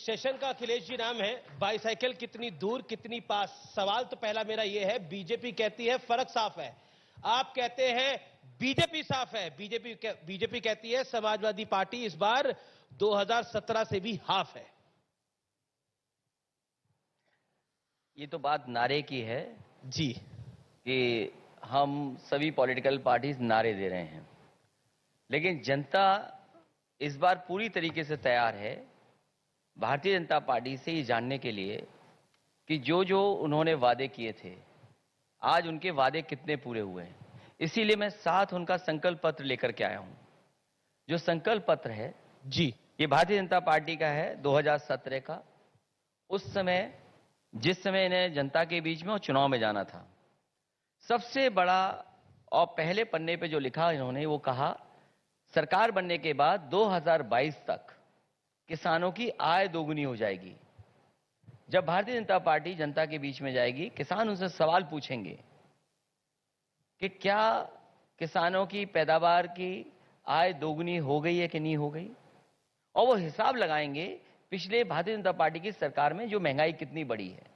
Session का अखिलेश जी नाम है। बाईसाइकिल कितनी दूर कितनी पास। सवाल तो पहला मेरा यह है, बीजेपी कहती है फर्क साफ है, आप कहते हैं बीजेपी साफ है। बीजेपी कहती है समाजवादी पार्टी इस बार 2017 से भी हाफ है। ये तो बात नारे की है जी, कि हम सभी पॉलिटिकल पार्टीज नारे दे रहे हैं, लेकिन जनता इस बार पूरी तरीके से तैयार है भारतीय जनता पार्टी से ये जानने के लिए कि जो जो उन्होंने वादे किए थे आज उनके वादे कितने पूरे हुए हैं। इसीलिए मैं साथ उनका संकल्प पत्र लेकर के आया हूं। जो संकल्प पत्र है जी, ये भारतीय जनता पार्टी का है 2017 का। उस समय जिस समय इन्हें जनता के बीच में और चुनाव में जाना था, सबसे बड़ा और पहले पन्ने पे जो लिखा इन्होंने वो कहा सरकार बनने के बाद 2022 तक किसानों की आय दोगुनी हो जाएगी। जब भारतीय जनता पार्टी जनता के बीच में जाएगी, किसान उनसे सवाल पूछेंगे कि क्या किसानों की पैदावार की आय दोगुनी हो गई है कि नहीं हो गई, और वो हिसाब लगाएंगे पिछले भारतीय जनता पार्टी की सरकार में जो महंगाई कितनी बढ़ी है।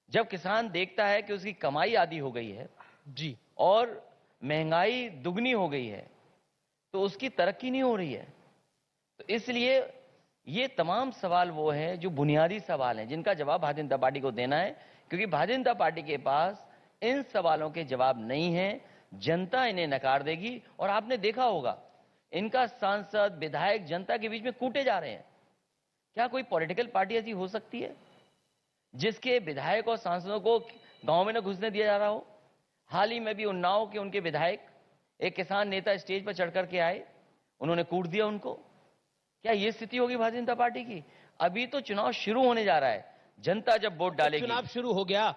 जब किसान देखता है कि उसकी कमाई आधी हो गई है जी, और महंगाई दुगनी हो गई है, तो उसकी तरक्की नहीं हो रही है। तो इसलिए ये तमाम सवाल वो हैं जो बुनियादी सवाल हैं जिनका जवाब भारतीय जनता पार्टी को देना है, क्योंकि भारतीय जनता पार्टी के पास इन सवालों के जवाब नहीं है। जनता इन्हें नकार देगी। और आपने देखा होगा इनका सांसद विधायक जनता के बीच में कूटे जा रहे हैं। क्या कोई पॉलिटिकल पार्टी ऐसी हो सकती है जिसके विधायक और सांसदों को गांव में न घुसने दिया जा रहा हो? हाल ही में भी उन्नाव के उनके विधायक एक किसान नेता स्टेज पर चढ़ करके आए, उन्होंने कूट दिया उनको। क्या ये स्थिति होगी भारतीय जनता पार्टी की? अभी तो चुनाव शुरू होने जा रहा है, जनता जब वोट डालेगी। चुनाव शुरू हो गया,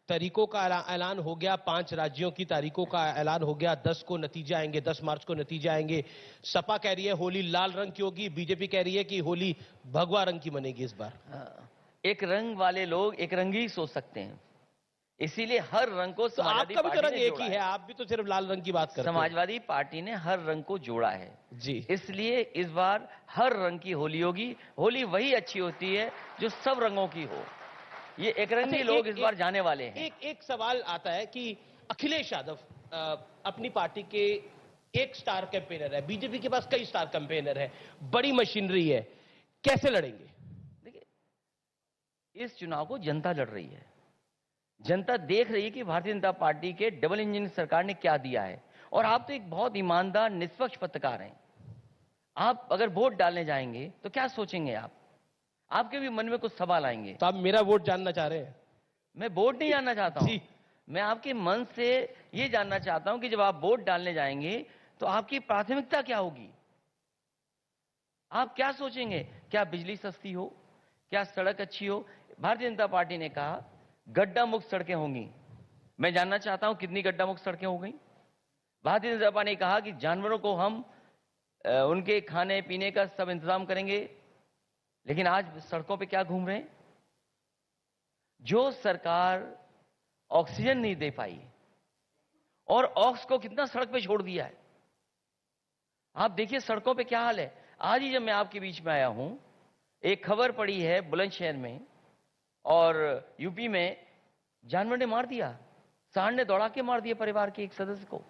तारीखों का ऐलान हो गया, 5 राज्यों की तारीखों का ऐलान हो गया, 10 को नतीजे आएंगे, 10 मार्च को नतीजे आएंगे। सपा कह रही है होली लाल रंग की होगी, बीजेपी कह रही है कि होली भगवा रंग की मनेगी इस बार। एक रंग वाले लोग एक रंग ही सोच सकते हैं, इसीलिए हर रंग को तो समाजवादी आपका भी तो पार्टी रंग ने एक जोड़ा ही है, आप भी तो सिर्फ लाल रंग की बात करते हैं। समाजवादी पार्टी ने हर रंग को जोड़ा है जी, इसलिए इस बार हर रंग की होली होगी। होली वही अच्छी होती है जो सब रंगों की हो। ये एक रंगी अच्छा, लोग इस बार जाने वाले हैं। एक सवाल आता है कि अखिलेश यादव अपनी पार्टी के एक स्टार कैंपेनर है, बीजेपी के पास कई स्टार कैंपेनर है, बड़ी मशीनरी है, कैसे लड़ेंगे? देखिए, इस चुनाव को जनता लड़ रही है। जनता देख रही है कि भारतीय जनता पार्टी के डबल इंजन सरकार ने क्या दिया है। और आप तो एक बहुत ईमानदार निष्पक्ष पत्रकार हैं। आप अगर वोट डालने जाएंगे तो क्या सोचेंगे? आपके भी मन में कुछ सवाल आएंगे। तो आप मेरा वोट जानना चाह रहे हैं? मैं वोट नहीं जानना चाहता हूं। जी, मैं आपके मन से ये जानना चाहता हूं कि जब आप वोट डालने जाएंगे तो आपकी प्राथमिकता क्या होगी? आप क्या सोचेंगे? क्या बिजली सस्ती हो, क्या सड़क अच्छी हो? भारतीय जनता पार्टी ने कहा गड्ढा मुक्त सड़कें होंगी। मैं जानना चाहता हूं कितनी गड्ढा मुक्त सड़कें हो गई। भारतीय जनता पार्टी ने कहा कि जानवरों को हम उनके खाने पीने का सब इंतजाम करेंगे, लेकिन आज सड़कों पे क्या घूम रहे हैं? जो सरकार ऑक्सीजन नहीं दे पाई और ऑक्स को कितना सड़क पे छोड़ दिया है। आप देखिए सड़कों पे क्या हाल है। आज ही जब मैं आपके बीच में आया हूं, एक खबर पड़ी है बुलंदशहर में और यूपी में जानवर ने मार दिया, सांड ने दौड़ा के मार दिया परिवार के एक सदस्य को।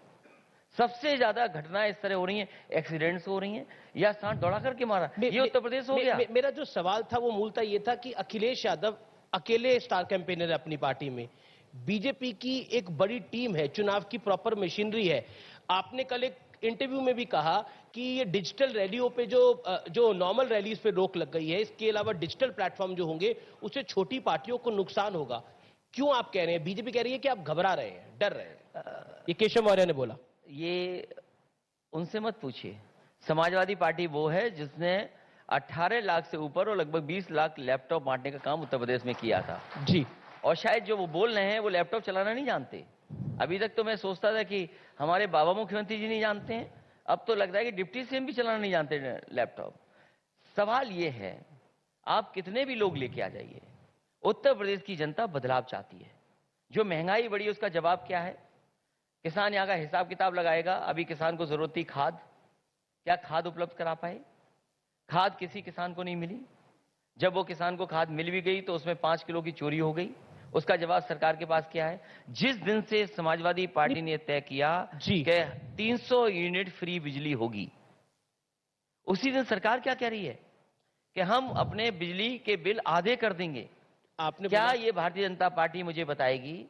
सबसे ज्यादा घटनाएं इस तरह हो रही हैं, एक्सीडेंट्स हो रही हैं या सांड दौड़ा करके मारा। ये उत्तर प्रदेश हो गया। मेरा जो सवाल था वो मूलतः ये था कि अखिलेश यादव अकेले स्टार कैंपेनर है अपनी पार्टी में, बीजेपी की एक बड़ी टीम है, चुनाव की प्रॉपर मशीनरी है। आपने कल एक इंटरव्यू में भी कहा कि ये डिजिटल रैलियों पे जो नॉर्मल रैलीज पे रोक लग गई है, इसके अलावा डिजिटल प्लेटफॉर्म जो होंगे उससे छोटी पार्टियों को नुकसान होगा। क्यों आप कह रहे हैं? बीजेपी कह रही है कि आप घबरा रहे हैं, डर रहे हैं, ये केशव मौर्य ने बोला। ये उनसे मत पूछिए। समाजवादी पार्टी वो है जिसने 18 लाख से ऊपर और लगभग 20 लाख लैपटॉप बांटने का काम उत्तर प्रदेश में किया था। जी, और शायद जो वो बोल रहे हैं वो लैपटॉप चलाना नहीं जानते। अभी तक तो मैं सोचता था कि हमारे बाबा मुख्यमंत्री जी नहीं जानते हैं, अब तो लगता है कि डिप्टी सीएम भी चलाना नहीं जानते लैपटॉप। सवाल ये है, आप कितने भी लोग लेके आ जाइए, उत्तर प्रदेश की जनता बदलाव चाहती है। जो महंगाई बढ़ी है उसका जवाब क्या है? किसान यहां का हिसाब किताब लगाएगा। अभी किसान को जरूरत थी खाद, क्या खाद उपलब्ध करा पाए? खाद किसी किसान को नहीं मिली। जब वो किसान को खाद मिल भी गई तो उसमें 5 किलो की चोरी हो गई। उसका जवाब सरकार के पास क्या है? जिस दिन से समाजवादी पार्टी ने तय किया जी। कि 300 यूनिट फ्री बिजली होगी, उसी दिन सरकार क्या कह रही है कि हम अपने बिजली के बिल आधे कर देंगे। आपने क्या बोला- ये भारतीय जनता पार्टी मुझे बताएगी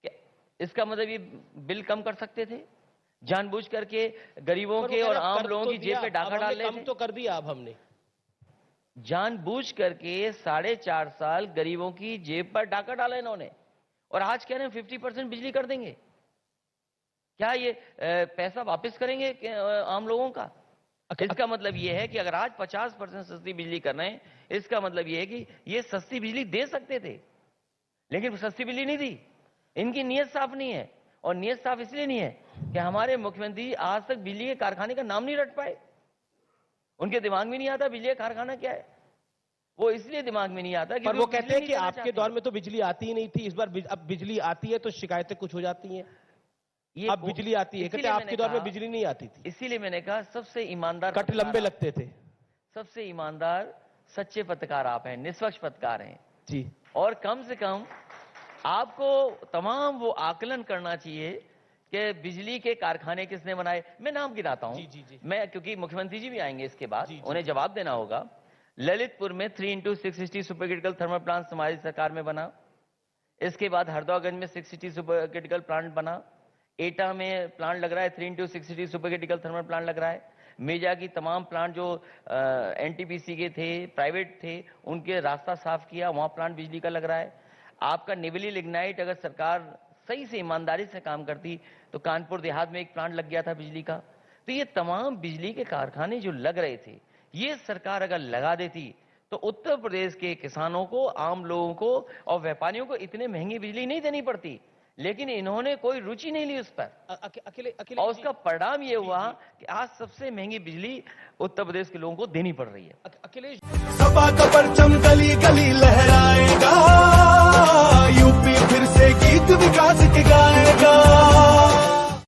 कि इसका मतलब ये बिल कम कर सकते थे? जानबूझ करके गरीबों पर वो के कह और रहे हैं, आम कर लोगों तो की जेब दिया, पे अब डाका हमने डाल रहे कम थे। तो कर दिया अब हमने। जानबूझ करके 4.5 साल गरीबों की जेब पर डाका डाला इन्होंने, और आज कह रहे हैं 50% बिजली कर देंगे। क्या ये पैसा वापस करेंगे आम लोगों का? इसका मतलब ये है कि अगर आज 50% सस्ती बिजली कर रहे हैं, इसका मतलब ये है कि ये सस्ती बिजली दे सकते थे, लेकिन सस्ती बिजली नहीं दी। इनकी नीयत साफ नहीं है, और नीयत साफ इसलिए नहीं है कि हमारे मुख्यमंत्री आज तक बिजली के कारखाने का नाम नहीं रट पाए। उनके दिमाग में नहीं आता बिजली का कारखाना क्या है। वो इसलिए दिमाग में नहीं आता पर क्योंकि वो बिजली कहते हैं नहीं कि देना आपके चाहते। दौर में तो बिजली आती ही नहीं थी, इस बार अब बिजली आती है तो शिकायतें कुछ हो जाती हैं। ये अब बिजली आती है, कहते इसीलिए हैं आपके मैंने दौर में कहा- बिजली नहीं आती थी, इसीलिए मैंने कहा सबसे ईमानदार कट पत्रकार लंबे आप- लगते थे। सबसे ईमानदार सच्चे पत्रकार आप हैं, निष्पक्ष पत्रकार हैं। जी। और कम से कम आपको तमाम वो आकलन करना चाहिए कि बिजली के कारखाने किसने बनाए। मैं नाम गिनाता हूं। जी, जी, जी। मैं, क्योंकि मुख्यमंत्री जी भी आएंगे इसके बाद, जी, जी, उन्हें जी। जवाब देना होगा। ललितपुर में 3x660 super critical thermal plant हमारी सरकार में बना। इसके बाद हरदौगंज में 660 सुपर क्रिटिकल प्लांट बना। एटा में प्लांट लग रहा है 3x660 super critical thermal plant लग रहा है। मेजा की तमाम प्लांट जो एनटीपीसी के थे, प्राइवेट थे, उनके रास्ता साफ किया, वहां प्लांट बिजली का लग रहा है। आपका निवली लिग्नाइट, अगर सरकार सही से ईमानदारी से काम करती तो कानपुर देहात में एक प्लांट लग गया था बिजली का। तो ये तमाम बिजली के कारखाने जो लग रहे थे, ये सरकार अगर लगा देती तो उत्तर प्रदेश के किसानों को, आम लोगों को और व्यापारियों को इतने महंगी बिजली नहीं देनी पड़ती। लेकिन इन्होंने कोई रुचि नहीं ली उस पर, अकेले और उसका परिणाम ये हुआ कि आज सबसे महंगी बिजली उत्तर प्रदेश के लोगों को देनी पड़ रही है। अखिलेश सपा का परचम गली गली लहराए,